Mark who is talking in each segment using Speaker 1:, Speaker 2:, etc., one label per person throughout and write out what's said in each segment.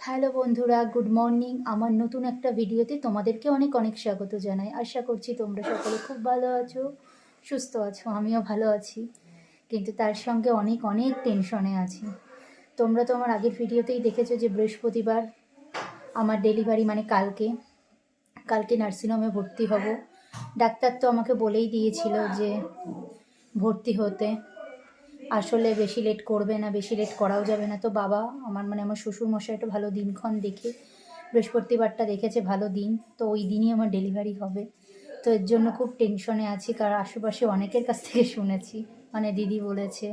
Speaker 1: Hello বন্ধুরা, good morning. আমার নতুন একটা ভিডিওতে তোমাদেরকে অনেক অনেক স্বাগত জানাই। আশা করছি তোমরা সকলে খুব ভালো আছো, সুস্থ আছো। আমিও ভালো আছি, কিন্তু তার সঙ্গে অনেক অনেক টেনশনে আছি। তোমরা তো আমার আগের ভিডিওতেই দেখেছো যে বৃহস্পতিবার আমার ডেলিভারি, মানে কালকে নার্সিংহোমে ভর্তি হব। ডাক্তার তো আমাকে বলেই দিয়েছিল যে ভর্তি হতে, আসলে বেশি লেট করবে না, বেশি লেট করাও যাবে না। তো বাবা আমার শ্বশুরমশাই একটা ভালো দিনক্ষণ দেখে বৃহস্পতিবারটা দেখেছে ভালো দিন, তো ওই দিনই আমার ডেলিভারি হবে। তো এর জন্য খুব টেনশনে আছি, কারণ আশেপাশে অনেকের কাছ থেকে শুনেছি, মানে দিদি বলেছে,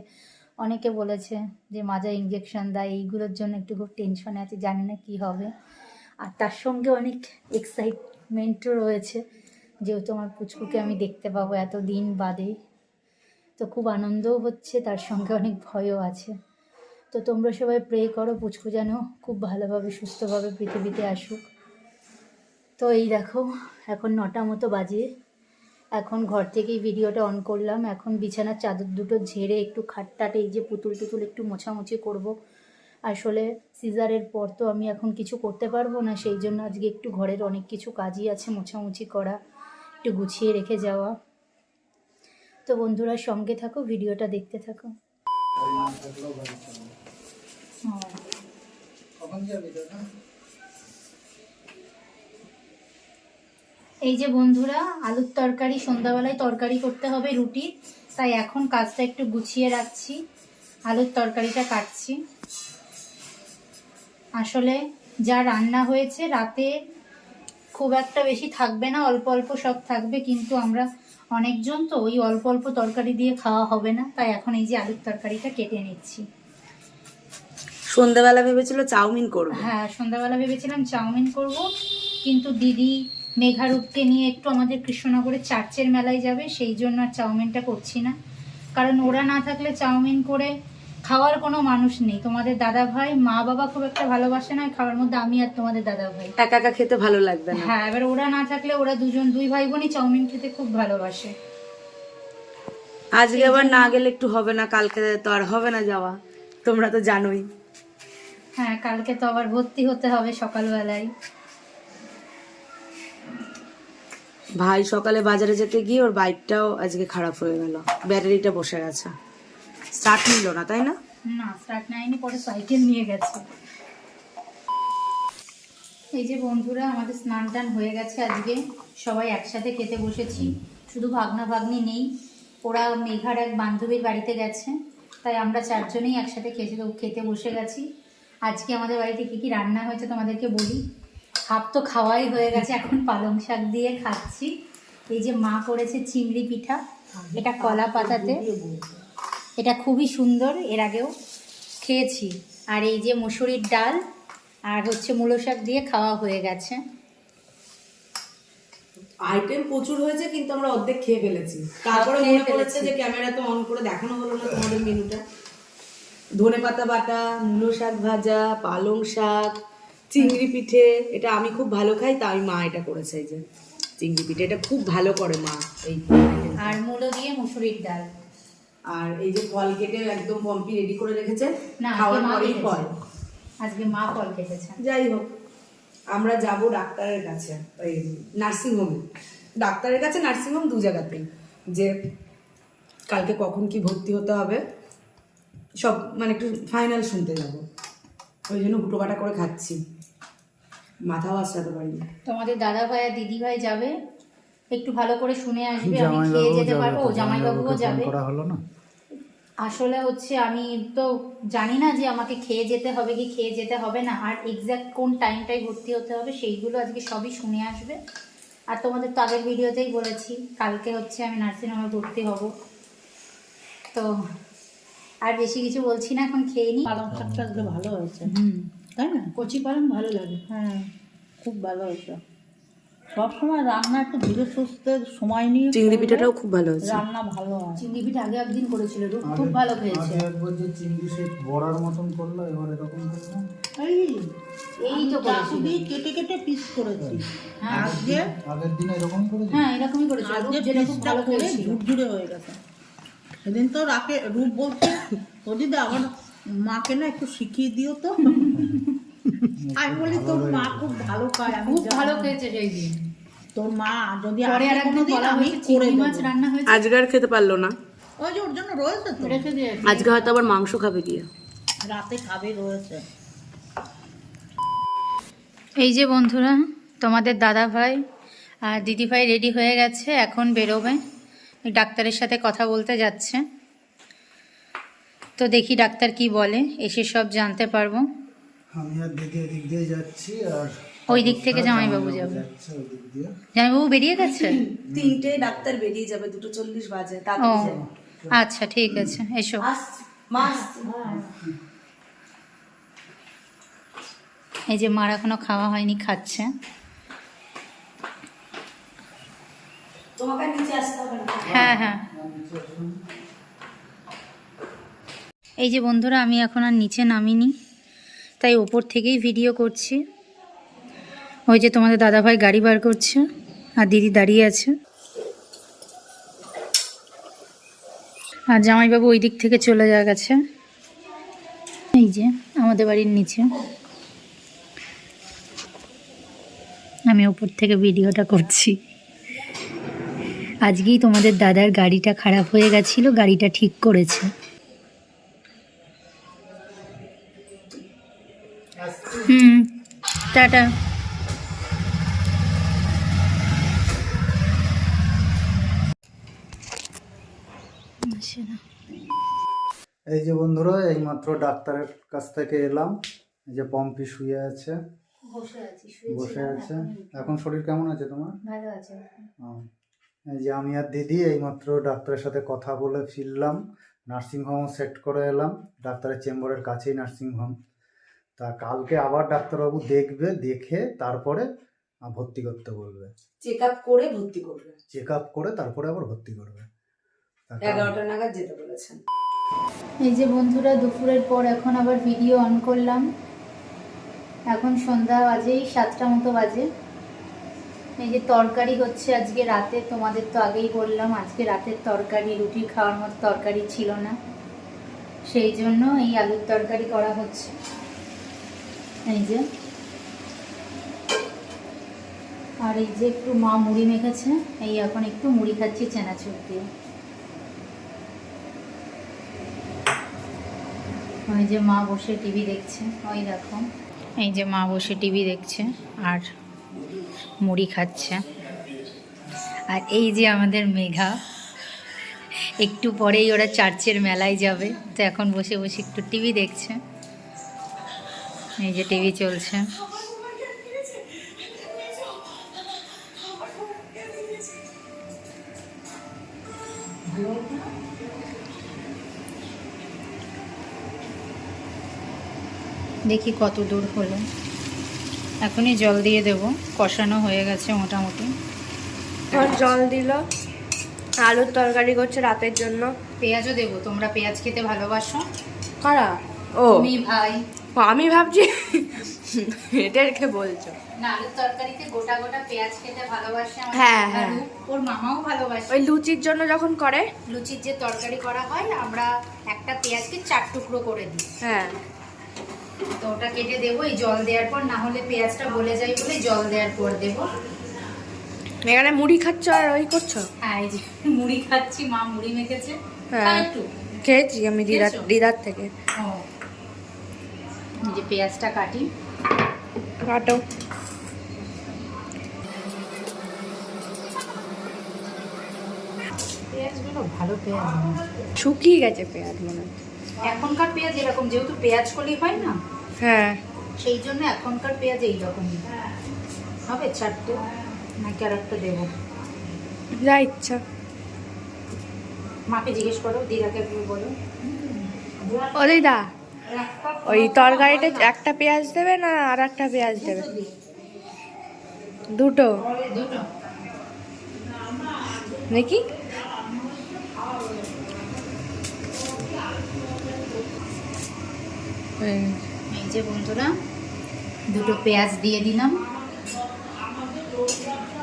Speaker 1: অনেকে বলেছে যে মাজা ইঞ্জেকশন দেয়, এইগুলোর জন্য একটু খুব টেনশনে আছি, জানি না কী হবে। আর তার সঙ্গে অনেক এক্সাইটমেন্টও রয়েছে, যেহেতু আমার পুচকুকে আমি দেখতে পাবো এত দিন বাদে। তো খুব আনন্দও হচ্ছে, তার সঙ্গে অনেক ভয়ও আছে। তো তোমরা সবাই প্রে করো পুচকু যেন খুব ভালোভাবে সুস্থভাবে পৃথিবীতে আসুক। তো এই দেখো, এখন 9টা মতো বাজে। এখন ঘর থেকেই ভিডিওটা অন করলাম। এখন বিছানার চাদর দুটো ঝেড়ে একটু খাটটাটে এই যে পুতুল টুতুল একটু মোছামুছি করব। আসলে সিজারের পর তো আমি এখন কিছু করতে পারবো না, সেই জন্য আজকে একটু ঘরের অনেক কিছু কাজই আছে, মোছামুছি করা, একটু গুছিয়ে রেখে যাওয়া। তো বন্ধুরা সঙ্গে থাকো, ভিডিওটা দেখতে থাকো। এই যে বন্ধুরা, আলুর তরকারি, সন্ধ্যাবেলায় তরকারি করতে হবে রুটির, তাই এখন কাজটা একটু গুছিয়ে রাখছি। আলুর তরকারিটা কাটছি। আসলে যা রান্না হয়েছে রাতে খুব একটা বেশি থাকবে না, অল্প অল্প সব থাকবে, কিন্তু আমরা অনেকজন তো ওই অল্প অল্প তরকারি দিয়ে খাওয়া হবে না, তাই এখন এই যে আলুর তরকারিটা কেটে নিচ্ছি।
Speaker 2: সন্ধ্যাবেলা ভেবেছিল চাউমিন করবে।
Speaker 1: হ্যাঁ, সন্ধ্যাবেলা ভেবেছিলাম চাউমিন করব, কিন্তু দিদি মেঘারূপকে নিয়ে একটু আমাদের কৃষ্ণনগরের চার্চের মেলায় যাবে, সেই জন্য আর চাউমিনটা করছি না। কারণ ওরা না থাকলে চাউমিন করে খাওয়ার কোনো মানুষ নেই। তোমাদের দাদা ভাই, মা বাবা খুব একটা ভালোবাসে না খাওয়ার মধ্যে, আমি আর তোমাদের দাদা ভাই
Speaker 2: একা একা খেতে ভালো লাগবে না।
Speaker 1: হ্যাঁ, এবার ওরা না থাকলে ওরা দুই ভাই বোনই চাউমিন খেতে খুব ভালোবাসে।
Speaker 2: আজকে আবার না গেলে একটু হবে না, কালকে তো আর হবে না যাওয়া, তোমরা তো জানোই।
Speaker 1: হ্যাঁ, কালকে তো আবার ভর্তি হতে হবে সকালবেলায়।
Speaker 2: ভাই সকালে বাজারে যেতে গিয়ে ওর বাইকটাও আজকে খারাপ হয়ে গেল, ব্যাটারিটা বসে গেছে, স্টার্ট নিল না, তাই না?
Speaker 1: না, স্টার্ট নেয়নি, পরে সাইকেল নিয়ে গেছে। এই যে বন্ধুরা, আমাদের স্নান টান হয়ে গেছে, আজকে সবাই একসাথে খেতে বসেছি, শুধু ভাগনা ভাগ্নি নেই, ওরা মেঘার এক বান্ধবীর বাড়িতে গেছে, তাই আমরা চারজনেই একসাথে খেতে বসে গেছি। আজকে আমাদের বাড়িতে কী কী রান্না হয়েছে তোমাদেরকে বলি। হাফ তো খাওয়াই হয়ে গেছে, এখন পালং শাক দিয়ে খাচ্ছি। এই যে মা করেছে চিংড়ি পিঠা, এটা কলা পাতাতে, এটা খুবই সুন্দর, এর আগেও খেয়েছি। আর এই যে মসুরির ডাল আর হচ্ছে মূলো শাক দিয়ে খাওয়া হয়ে গেছে।
Speaker 2: আইটেম প্রচুর হয়েছে, কিন্তু আমরা অর্ধেক খেয়ে ফেলেছি। তারপরে মনে পড়েছে যে ক্যামেরা তো অন করে দেখানো হলো না তোমাদের মেনুটা। ধনেপাতা বাটা, মূলো শাক ভাজা, পালং শাক, চিংড়ি পিঠে, এটা আমি খুব ভালো খাই, তাই মা এটা করেছে। এই যে চিংড়ি পিঠে, এটা খুব ভালো করে মা। এই
Speaker 1: আর মূলো দিয়ে মসুরির ডাল,
Speaker 2: আর এই যে ফল কেটে একদম পম্পি রেডি করে রেখেছে,
Speaker 1: না
Speaker 2: খাওয়ার পরেই ফল।
Speaker 1: আজকে মা ফল কেটেছে।
Speaker 2: যাই হোক, আমরা যাব ডাক্তারের কাছে, ওই নার্সিংহোমে। ডাক্তারের কাছে নার্সিংহোম দু জায়গাতেই, যে কালকে কখন কি ভর্তি হতে হবে সব, মানে একটু ফাইনাল শুনতে যাব, ওই জন্য হুটোপাটা করে খাচ্ছি, মাথাও আসতে পারিনি।
Speaker 1: তোমাদের দাদা ভাই আর দিদি ভাই যাবে, একটু ভালো করে শুনে আসবে, আমি খেয়ে যেতে পারবো। জামাইবাবুও যাবে। আসলে হচ্ছে আমি তো জানি না যে আমাকে খেয়ে যেতে হবে কি খেয়ে যেতে হবে না, আর এক্স্যাক্ট কোন টাইমটাই ভর্তি হতে হবে সেইগুলো আজকে সবই শুনে আসবে। আর তোমাদের তো আগের ভিডিওতেই বলেছি কালকে হচ্ছে আমি নার্সিংহোমে ভর্তি হব। তো আর বেশি কিছু বলছি না, এখন খেয়ে নিই।
Speaker 3: পালং শাকটা আজকে ভালো হয়েছে, তাই না? কচি পালং ভালো লাগে। হ্যাঁ, খুব ভালো হয়েছে। সবসময় রান্না একটু ধীরে সুস্থে সময় নিয়ে,
Speaker 2: চিংড়ি পিঠাটাও খুব ভালো হয়েছে।
Speaker 3: রান্না ভালো হয়।
Speaker 1: চিংড়ি পিঠা আগে একদিন করেছিল, খুব ভালো খেয়েছে।
Speaker 4: একবার যে চিংড়ি সে বড়ার মতন করলো, এবার এরকম করলো।
Speaker 1: এই তো
Speaker 3: চাকু দিয়ে কেটে কেটে পিস করেছি।
Speaker 1: হ্যাঁ,
Speaker 3: আজকে
Speaker 4: আগের দিন এরকমই করেছি।
Speaker 1: হ্যাঁ এরকমই করেছিল,
Speaker 3: আজকে
Speaker 1: যেটা খুব
Speaker 3: পিসটা
Speaker 1: ভালো
Speaker 3: করে
Speaker 1: খেয়েছিল।
Speaker 3: ঝুরঝুরে হয়ে গেছে। সেদিন তো রাকে রূপ বলছে, ও দিদি আমার মাকে না একটু শিখিয়ে দিও তো। আমি বলি তোর মা খুব ভালো খায়, আমি
Speaker 1: খুব
Speaker 3: জানি।
Speaker 1: ভালো খেয়েছে সেই দিন।
Speaker 3: তোর মা যদি
Speaker 1: পরে আর
Speaker 3: আসে
Speaker 1: একদিন
Speaker 3: কোনোদিন
Speaker 1: বলা
Speaker 3: আমি
Speaker 1: হয়েছে
Speaker 3: করে
Speaker 1: চিংড়ি
Speaker 3: দেবো।
Speaker 1: মাছ রান্না হয়েছে,
Speaker 2: আজকে আর খেতে পারলো না,
Speaker 3: ওই যে ওর জন্য রয়েছে তো,
Speaker 1: রেখে দিয়েছি।
Speaker 2: আজকে হয়তো আবার মাংস খাবে গিয়ে।
Speaker 3: রাতে খাবে রয়েছে।
Speaker 1: এই যে বন্ধুরা, তোমাদের দাদা ভাই আর দিদি ভাই রেডি হয়ে গেছে, এখন বেরোবে, ডাক্তারের সাথে কথা বলতে যাচ্ছে। তো দেখি ডাক্তার কি বলে, এসে সব জানতে পারবো।
Speaker 4: আমি আর দিদি এদিক দিয়ে যাচ্ছি, আর
Speaker 1: ওই দিক থেকে জামাইবাবু যাবে।
Speaker 4: যাচ্ছে ওই দিক দিয়ে।
Speaker 1: জামাইবাবু বেরিয়ে গেছে?
Speaker 2: 3টে ডাক্তার বেরিয়ে যাবে, 2:40 বাজে।
Speaker 1: ও আচ্ছা, ঠিক আছে, এসো। এই যে মার এখনো খাওয়া হয়নি, খাচ্ছে।
Speaker 2: তোমাকে নিচে আসতে হবে না।
Speaker 1: হ্যাঁ হ্যাঁ। এই যে বন্ধুরা, আমি এখন আর নিচে নামিনি, তাই ওপর থেকেই ভিডিও করছি। ওই যে তোমাদের দাদাভাই গাড়ি বার করছে আর দিদি দাঁড়িয়ে আছে, আর জামাইবাবু ওই দিক থেকে চলে যাওয়া গেছে। এই যে আমাদের বাড়ির নিচে, আমি ওপর থেকে ভিডিওটা করছি। আজকেই তোমাদের দাদার গাড়িটা খারাপ হয়ে গেছিল, গাড়িটা ঠিক করেছে। টাটা।
Speaker 4: এই যে বন্ধুরা, এইমাত্র ডাক্তারের কাছ থেকে এলাম। এই যে পম্পি শুয়ে আছে, বসে আছে। এখন শরীর কেমন আছে তোমার?
Speaker 1: ভালো আছে।
Speaker 4: ও, এই যে আমি আর দিদি এইমাত্র ডাক্তারের সাথে কথা বলে ফিরলাম, নার্সিংহোম সেট করে এলাম। ডাক্তারের চেম্বারের কাছেই নার্সিংহোম। তা কালকে আবার ডাক্তারবাবু দেখবে, দেখে তারপরে ভর্তি করতে বলবে।
Speaker 2: চেক আপ করে ভর্তি করবে,
Speaker 4: চেক আপ করে তারপরে আবার ভর্তি করবে। তা
Speaker 2: 11টা নাগাদ যেতে বলেছেন।
Speaker 1: এই যে বন্ধুরা, দুপুরের পর এখন আবার ভিডিও অন করলাম। এখন সন্ধ্যা বাজেই 7টা মতো বাজে। এই যে তরকারি হচ্ছে আজকে রাতে, তোমাদের তো আগেই বললাম আজকে রাতের তরকারি রুটি খাওয়ার মতো তরকারি ছিল না, সেই জন্য এই আলুর তরকারি করা হচ্ছে। এই যে, আর এই যে একটু মা মুড়ি মেখেছে, এই এখন একটু মুড়ি খাচ্ছি চানাচুর দিয়ে। ওই যে মা বসে টিভি দেখছে, ওই দেখো, এই যে মা বসে টিভি দেখছে আর মুড়ি খাচ্ছে। আর এই যে আমাদের মেঘা, একটু পরেই ওরা চার্চের মেলায় যাবে, তো এখন বসে বসে একটু টিভি দেখছে। এই যে টিভি চলছে। দেখি কত দূর হলো, এখনই জল দিয়ে দেব, কষানো হয়ে গেছে মোটামুটি।
Speaker 5: জল দিল, আলুর তরকারি করছে রাতের জন্য।
Speaker 1: পেঁয়াজও দেবো, তোমরা পেঁয়াজ খেতে ভালোবাসো?
Speaker 5: কারা? ও
Speaker 1: তুমি ভাই।
Speaker 5: আমি ভাবছি এটা রেখে বলছো।
Speaker 1: না, আলুর তরকারিতে গোটা গোটা পেঁয়াজ খেতে ভালোবাসে আমার
Speaker 5: হ্যাঁ,
Speaker 1: দাদু,
Speaker 5: হ্যাঁ।
Speaker 1: ওর মামাও ভালোবাসে।
Speaker 5: ওই লুচির জন্য যখন করে,
Speaker 1: লুচির যে তরকারি করা হয়, আমরা একটা পেঁয়াজকে 4 টুকরো করে দিই,
Speaker 5: হ্যাঁ
Speaker 1: তো ওটা কেটে দেবো এই জল দেওয়ার পর, না হলে পেঁয়াজটা গলে যায় বলে জল দেওয়ার পর দেবো।
Speaker 5: এখানে মুড়ি খাচ্ছ আর ওই করছো?
Speaker 1: হ্যাঁ, এই যে মুড়ি খাচ্ছি, মা মুড়ি মেখেছে।
Speaker 5: হ্যাঁ।
Speaker 1: খাও একটু।
Speaker 5: খেয়েছি আমি
Speaker 1: খেয়েছো?
Speaker 5: দিদার থেকে।
Speaker 1: ও, এই যে পেঁয়াজটা কাটি।
Speaker 5: কাটো।
Speaker 1: পেঁয়াজগুলো ভালো পেঁয়াজ না।
Speaker 5: শুকিয়ে গেছে পেঁয়াজ মনে হয়।
Speaker 1: এখনকার পেঁয়াজ এরকম, যেহেতু পেঁয়াজ কলি হয় না,
Speaker 5: হ্যাঁ
Speaker 1: সেই জন্য এখনকার পেঁয়াজ এইরকমই হবে। 4টে নাকি আর একটা দেবো?
Speaker 5: যা ইচ্ছা।
Speaker 1: মাকে জিজ্ঞেস করো, দিদাকে বলো।
Speaker 5: ও দিদা, ওই তরকারিতে একটা পেঁয়াজ দেবে না আর একটা পেঁয়াজ দেবে? দুটো
Speaker 1: দুটো।
Speaker 5: নাকি?
Speaker 1: এই যে বন্ধুরা, দুটো পেঁয়াজ দিয়ে দিলাম।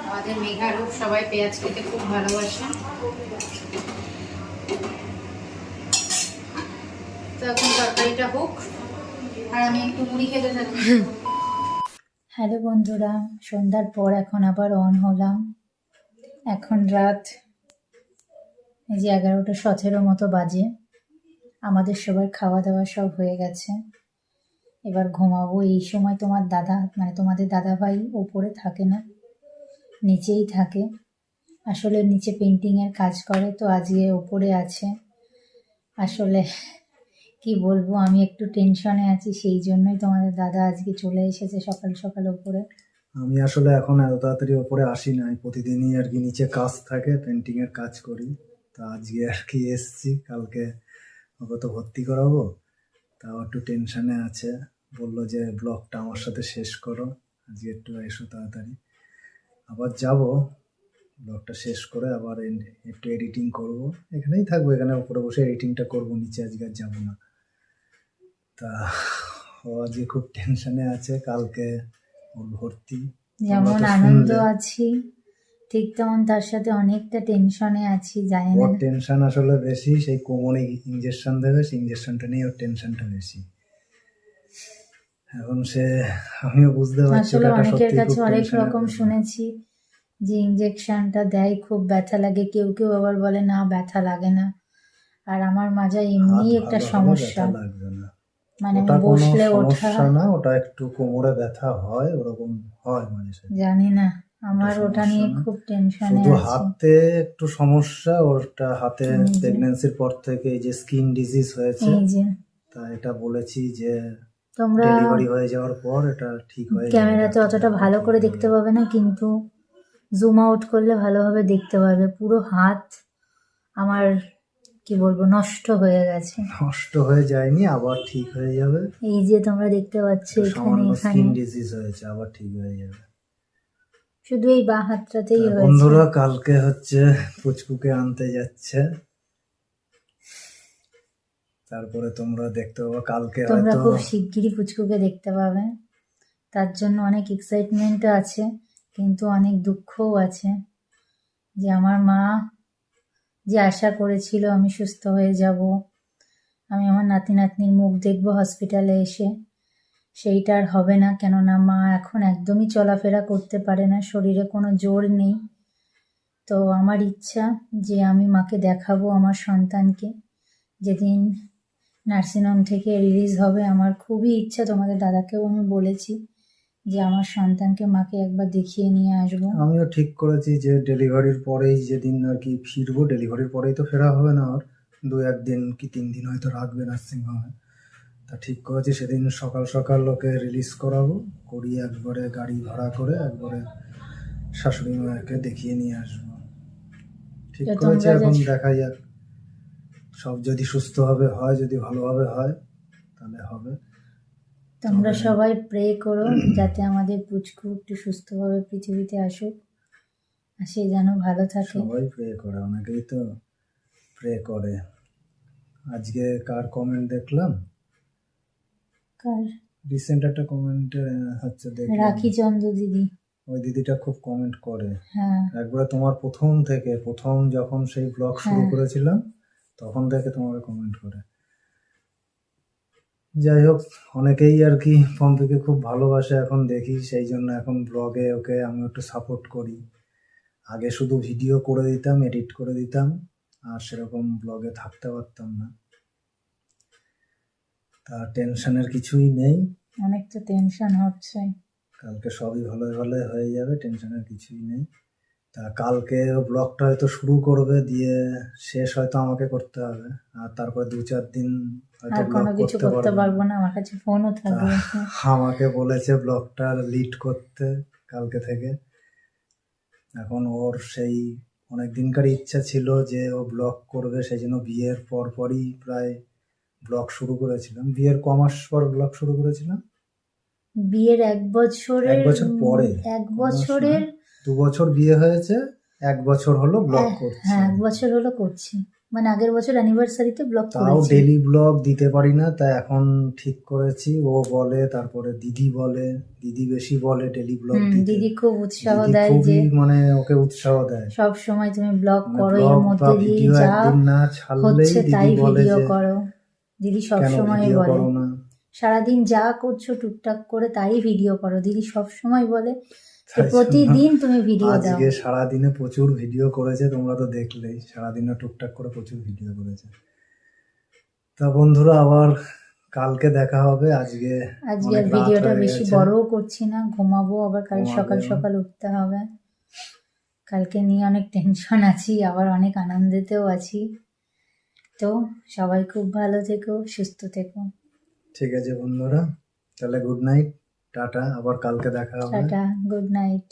Speaker 1: আমাদের মেঘার রূপ, সবাই পেঁয়াজ খেতে খুব ভালোবাসে। তো এখন তরকারিটা হোক, আর আমি একটু মুড়ি খেতে থাকি। হ্যালো বন্ধুরা, সন্ধ্যার পর এখন আবার অন হলাম। এখন রাত এই যে 11:17 মতো বাজে। আমাদের সবার খাওয়া দাওয়া সব হয়ে গেছে, এবার ঘুমাবো। এই সময় তোমার দাদা মানে তোমাদের দাদা ভাই ওপরে থাকে না, নিচেই থাকে। আসলে নিচে পেন্টিংয়ের কাজ করে, তো আজকে ওপরে আছে। আসলে কি বলবো, আমি একটু টেনশনে আছি, সেই জন্যই তোমাদের দাদা আজকে চলে এসেছে সকাল সকাল ওপরে।
Speaker 4: আমি আসলে এখন এত তাড়াতাড়ি ওপরে আসি না, প্রতিদিনই আর কি নিচে কাজ থাকে, পেন্টিংয়ের কাজ করি। তা আজকে আর কি এসছি, কালকে ওকে তো ভর্তি করাবো, তাও একটু টেনশনে আছে। বললো যে ব্লগটা আমার সাথে শেষ করো, আজকে একটু এসো তাড়াতাড়ি। আবার যাব, ব্লগটা শেষ করে আবার একটু এডিটিং করব। এখানেই থাকবো, এখানে উপরে বসে এডিটিংটা করব, নিচে আজকে আর যাবো না। তা ও আজকে খুব টেনশনে আছে, কালকে ওর ভর্তি।
Speaker 1: যেমন
Speaker 4: তোমরা তো
Speaker 1: আনন্দ
Speaker 4: শুনলে।
Speaker 1: আছি, ঠিক তেমন তার সাথে অনেকটা টেনশনে আছি, জানি না।
Speaker 4: ওর টেনশন আসলে বেশি, সেই কোমরে ইঞ্জেকশন দেবে, সেই ইঞ্জেকশনটা নিয়ে ওর টেনশনটা বেশি। এখন আমিও বুঝতে পারছি
Speaker 1: আসলে
Speaker 4: ওটা
Speaker 1: অনেকের
Speaker 4: সত্যি
Speaker 1: কাছে
Speaker 4: খুব
Speaker 1: অনেক
Speaker 4: টেনশনের
Speaker 1: রকম
Speaker 4: ব্যাপার।
Speaker 1: শুনেছি যে ইঞ্জেকশনটা দেয়, খুব ব্যথা লাগে, কেউ কেউ আবার বলে না ব্যথা লাগে না। আর আমার মাজায়
Speaker 4: হাত
Speaker 1: এমনিই একটা
Speaker 4: ভালো হলে
Speaker 1: সমস্যা,
Speaker 4: ব্যথা লাগবে না,
Speaker 1: মানে
Speaker 4: ওটা
Speaker 1: আমি
Speaker 4: কোনো
Speaker 1: বসলে ওঠা,
Speaker 4: সমস্যা না, ওটা একটু কোমরে ব্যথা হয়, ওরকম হয় মাঝে সাঝে।
Speaker 1: জানি না, আমার
Speaker 4: ওটা
Speaker 1: ওটা
Speaker 4: সমস্যা
Speaker 1: নিয়ে
Speaker 4: না,
Speaker 1: খুব টেনশনে
Speaker 4: শুধু
Speaker 1: আছি।
Speaker 4: হাতে একটু সমস্যা, ওরটা হাতে
Speaker 1: এই যে
Speaker 4: প্রেগন্যান্সির পর থেকে এই যে স্কিন ডিজিজ হয়েছে।
Speaker 1: এই যে
Speaker 4: তা এটা বলেছি যে
Speaker 1: তোমরা
Speaker 4: ডেলিভারি হয়ে যাওয়ার পর এটা ঠিক হয়ে যাবে,
Speaker 1: ক্যামেরাতে
Speaker 4: ডাক্তার
Speaker 1: অতটা
Speaker 4: দেখালে
Speaker 1: ভালো
Speaker 4: ঠিক
Speaker 1: করে
Speaker 4: হয়ে
Speaker 1: দেখতে
Speaker 4: যাবে।
Speaker 1: পাবে না, কিন্তু জুম আউট করলে ভালোভাবে দেখতে পারবে। পুরো হাত আমার কি বলবো নষ্ট হয়ে গেছে।
Speaker 4: নষ্ট হয়ে যায়নি, আবার ঠিক হয়ে যাবে।
Speaker 1: এই যে তোমরা দেখতে পাচ্ছ
Speaker 4: একটু
Speaker 1: এখানে
Speaker 4: সামান্য
Speaker 1: এখানে
Speaker 4: স্কিন ডিজিজ হয়েছে, আবার ঠিক হয়ে যাবে।
Speaker 1: শুধু এই বাঁ হাতটাতেই
Speaker 4: তা
Speaker 1: হয়েছে।
Speaker 4: বন্ধুরা, কালকে হচ্ছে পুচকুকে আনতে যাচ্ছে, তারপরে তোমরা দেখতে পাবে কালকে
Speaker 1: তোমরা
Speaker 4: হয়তো।
Speaker 1: খুব শিগগিরই পুচকুকে দেখতে পাবে, তার জন্য অনেক এক্সাইটমেন্টও আছে, কিন্তু অনেক দুঃখও আছে যে আমার মা যে আশা করেছিল আমি সুস্থ হয়ে যাব, আমি আমার নাতি নাতনির মুখ দেখবো হসপিটালে এসে, সেইটা আর হবে না। কেননা মা এখন একদমই চলাফেরা করতে পারে না, শরীরে কোনো জোর নেই। তো আমার ইচ্ছা যে আমি মাকে দেখাবো আমার সন্তানকে, যেদিন নার্সিংহোম থেকে রিলিজ হবে। আমার খুবই ইচ্ছা, তোমাদের দাদাকেও আমি বলেছি যে আমার সন্তানকে মাকে একবার দেখিয়ে নিয়ে আসবো।
Speaker 4: আমিও ঠিক করেছি যে ডেলিভারির পরেই, যেদিন আর কি ফিরবো, ডেলিভারির পরেই তো ফেরা হবে না, আর 2-1 দিন কি 3 দিন হয়তো রাখবে নার্সিংহোমে। তা ঠিক করেছি সেদিন সকাল সকাল ওকে রিলিজ করাবো, করিয়ে একবারে গাড়ি ভাড়া করে একবারে শাশুড়ি মাকে দেখিয়ে নিয়ে আসবো। ঠিক
Speaker 1: তো
Speaker 4: করেছি,
Speaker 1: তোমরা
Speaker 4: এখন
Speaker 1: যে
Speaker 4: দেখা যাক, সব যদি সুস্থভাবে হয়, যদি ভালোভাবে হয় তাহলে হবে।
Speaker 1: তোমরা
Speaker 4: তবে
Speaker 1: সবাই প্রে করো যাতে আমাদের পুচকু একটু সুস্থভাবে পৃথিবীতে আসুক, আর সে যেন ভালো থাকে।
Speaker 4: সবাই প্রে করে, অনেকেই তো প্রে করে। আজকে কার কমেন্ট দেখলাম,
Speaker 1: কার?
Speaker 4: রিসেন্ট একটা কমেন্টে হচ্ছে দেখলাম,
Speaker 1: রাখি চন্দ্র দিদি।
Speaker 4: ওই দিদিটা খুব কমেন্ট করে।
Speaker 1: হ্যাঁ
Speaker 4: একবার তোমার প্রথম যখন সেই ব্লগ শুরু
Speaker 1: হ্যাঁ।
Speaker 4: করেছিলাম তখন থেকে তোমাকে কমেন্ট করে। যাই হোক, অনেকেই আর কি পম্পিকে খুব ভালোবাসে, এখন দেখি সেই জন্য এখন ব্লগে ওকে আমি একটু সাপোর্ট করি। আগে শুধু ভিডিও করে দিতাম, এডিট করে দিতাম, আর সেরকম ব্লগে থাকতে পারতাম না। তা টেনশনের কিছুই নেই,
Speaker 1: অনেক তো টেনশন হচ্ছে।
Speaker 4: কালকে সবই ভালো ভালো হয়ে যাবে, টেনশনের কিছুই নেই। তা কালকে ব্লগটা হয়তো শুরু করবে, দিয়ে শেষ হয়তো আমাকে করতে হবে, আর তারপর 2-4 দিন হয়তো
Speaker 1: আর
Speaker 4: ব্লগ
Speaker 1: কোনো কিছু
Speaker 4: করতে
Speaker 1: করতে
Speaker 4: পারবো
Speaker 1: পারবো
Speaker 4: না।
Speaker 1: না, আমার কাছে ফোনও থাকবে না।
Speaker 4: আমাকে বলেছে ব্লগটা লিড করতে কালকে থেকে। এখন ওর সেই অনেক দিনকার ইচ্ছা ছিল যে ও ব্লগ করবে, সেই জন্য বিয়ের পরই প্রায় ব্লগ শুরু করেছিলাম। বিয়ের কমাস পর ব্লগ শুরু করেছিলাম,
Speaker 1: বিয়ের 1
Speaker 4: 1
Speaker 1: বছরের
Speaker 4: বছর পরে,
Speaker 1: 1 বছরের
Speaker 4: 2 বছর বিয়ে হয়েছে, 1 বছর হলো ব্লগ করছি।
Speaker 1: হ্যাঁ 1 বছর হলো করছি, মানে আগের বছর অ্যানিভার্সারিতে ব্লগ
Speaker 4: তাও
Speaker 1: করেছি।
Speaker 4: ডেলি ব্লগ দিতে পারি না, তাই এখন ঠিক করেছি। ও বলে, তারপরে দিদি বলে, দিদি বেশি বলে ডেলি ব্লগ দিতে।
Speaker 1: দিদি খুব উৎসাহ
Speaker 4: দিদি
Speaker 1: দেয় যে
Speaker 4: খুবই মানে ওকে উৎসাহ দেয়,
Speaker 1: সব সময় তুমি ব্লগ
Speaker 4: মানে
Speaker 1: করো, এর
Speaker 4: ব্লগ বা
Speaker 1: মধ্যে দিয়ে
Speaker 4: ভিডিও
Speaker 1: যা
Speaker 4: একদিন না ছাড়লেই
Speaker 1: হচ্ছে তাই
Speaker 4: দিদি বলে
Speaker 1: ভিডিও
Speaker 4: যে
Speaker 1: করো। দিদি সব
Speaker 4: কেন
Speaker 1: সময়
Speaker 4: ভিডিও
Speaker 1: বলে।
Speaker 4: করো না,
Speaker 1: সারাদিন যা করছো টুকটাক করে তাই ভিডিও করো। দিদি সব সময় বলে যে
Speaker 4: তাই জন্য
Speaker 1: প্রতিদিন তুমি ভিডিও দাও।
Speaker 4: আজকে সারাদিনে প্রচুর ভিডিও করেছে, তোমরা তো দেখলেই, সারাদিনে টুকটাক করে প্রচুর ভিডিও করেছে। তা বন্ধুরা আবার কালকে দেখা হবে। আজকে
Speaker 1: আর
Speaker 4: অনেক রাত
Speaker 1: ভিডিওটা
Speaker 4: হয়ে
Speaker 1: বেশি
Speaker 4: গেছে।
Speaker 1: বড়ও করছি না, ঘুমাবো, আবার কাল
Speaker 4: ঘুমাবে
Speaker 1: সকাল
Speaker 4: এখন।
Speaker 1: সকাল উঠতে হবে। কালকে নিয়ে অনেক টেনশন আছি, আবার অনেক আনন্দেতেও আছি। তো সবাই খুব ভালো থেকো, সুস্থ থেকো।
Speaker 4: ঠিক আছে বন্ধুরা, তাহলে গুড নাইট, টাটা, আবার কালকে দেখা হবে।
Speaker 1: Tata, good night.